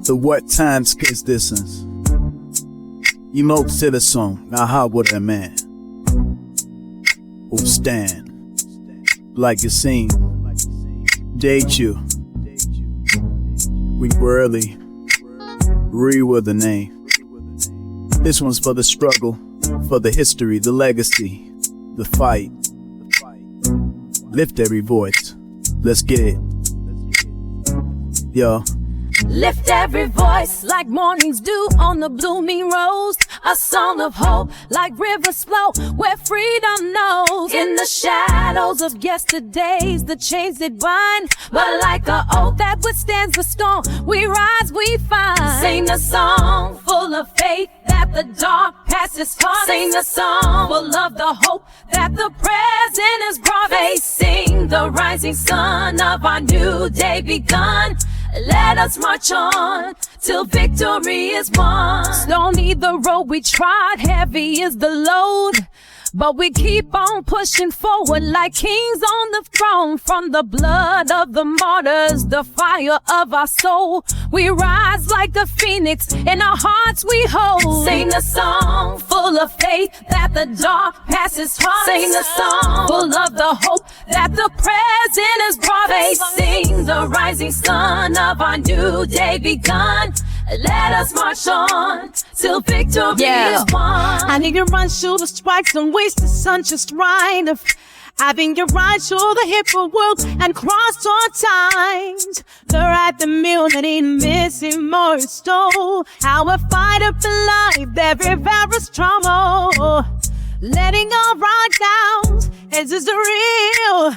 The what times kiss distance. You know to the song, now how would a man who stand like you seen, date you, we early, re with the name. This one's for the struggle, for the history, the legacy, the fight. Lift every voice, let's get it. Yo. Lift every voice like mornings dew on the blooming rose. A song of hope like rivers flow where freedom knows. In the shadows of yesterdays, the chains that bind, but like a oak that withstands the storm, we rise, we find. Sing the song full of faith that the dark past is far. Sing the song full of the hope that the present is brought. Facing the rising sun of our new day begun. Let us march on till victory is won. Stony the road we trod, heavy is the load, but we keep on pushing forward like kings on the throne. From the blood of the martyrs, the fire of our soul, we rise like the phoenix, in our hearts we hold. Sing the song full of faith that the dark past is far. Sing the song full of the hope that the present is brought. Facing the rising sun of our new day begun. Let us march on till victory is won. I need to run through the strikes and waste the sun just right. Having your right through the hip world and cross all times. The right, the meal that ain't missing more stole. How I fight up in life, every virus trauma. Letting all right down, is this the real?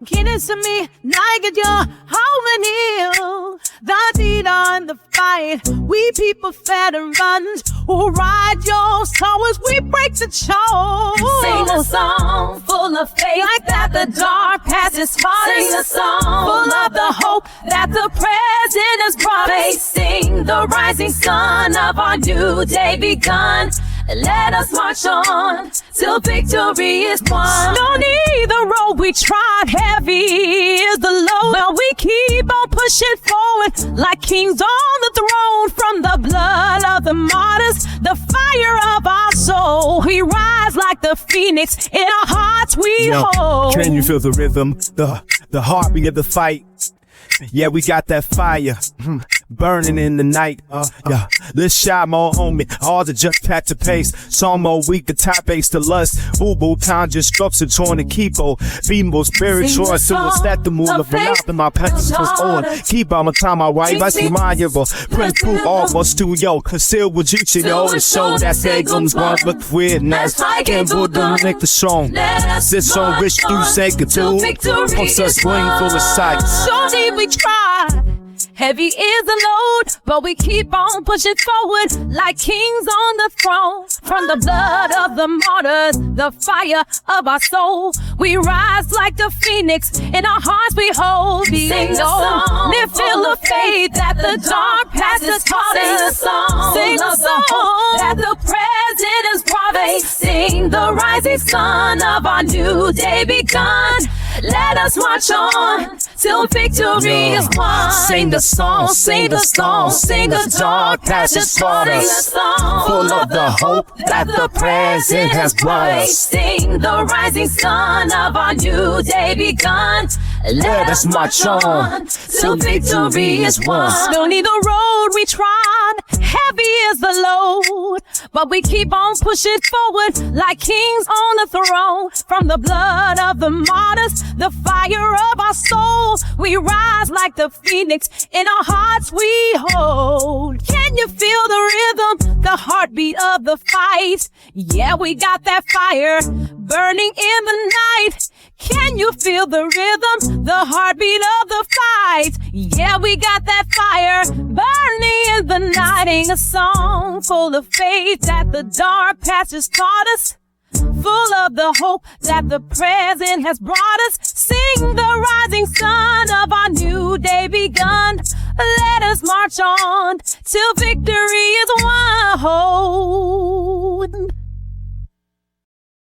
Get it to me, now get your home. The deed on the fight, we people veterans who ride your souls, we break the choke. Sing a song full of faith like that the dark past is far. Sing a song full of the hope that the present is brought. Facing the rising sun of our new day begun. Let us march on till victory is won. Stony the road we trod, heavy is the load, but we keep on pushing forward like kings on the throne. From the blood of the martyrs, the fire of our soul, we rise like the phoenix, in our hearts we hold. Can you feel the rhythm, the heartbeat of the fight? Yeah, we got that fire burning in the night. Yeah, let's shine more homie. All the just pat to pace. Some more weak, the top ace to lust. Boo time just structure torn and keepo. Be more spiritual. So it's that the moon of the my pentacles on. Keep on my time, my wife. I see my year. Prince Pooh almost to yo. Conceal with you, know the show that say guns one but weirdness. Can't put them make the song. Sit on rich through sacred too. Post us swing full of sight. So deep we try. Heavy is the load, but we keep on pushing forward like kings on the throne. From the blood of the martyrs, the fire of our soul, we rise like the phoenix, in our hearts we hold. Sing the song, live full of faith that the dark past is falling. Sing the song, sing the song that the present is brought. Sing the rising sun of our new day begun. Let us march on till victory is won. Sing the song, sing the song, sing the dark past is for Sing the us. song Full of the hope that the present has brought us. Sing the rising sun of our new day begun. Let us march on till victory is won. Stony the road we trod, heavy is the load, but we keep on pushing forward like kings on the throne. From the blood of the martyrs, the fire of our soul, we rise like the phoenix, in our hearts we hold. Can you feel the rhythm, the heartbeat of the fight? Yeah, we got that fire burning in the night. Can you feel the rhythm, the heartbeat of the fight? Yeah, we got that fire burning in the night. Sing a song full of faith that the dark past has taught us. Full of the hope that the present has brought us. Sing the rising sun of our new day begun. Let us march on till victory is won.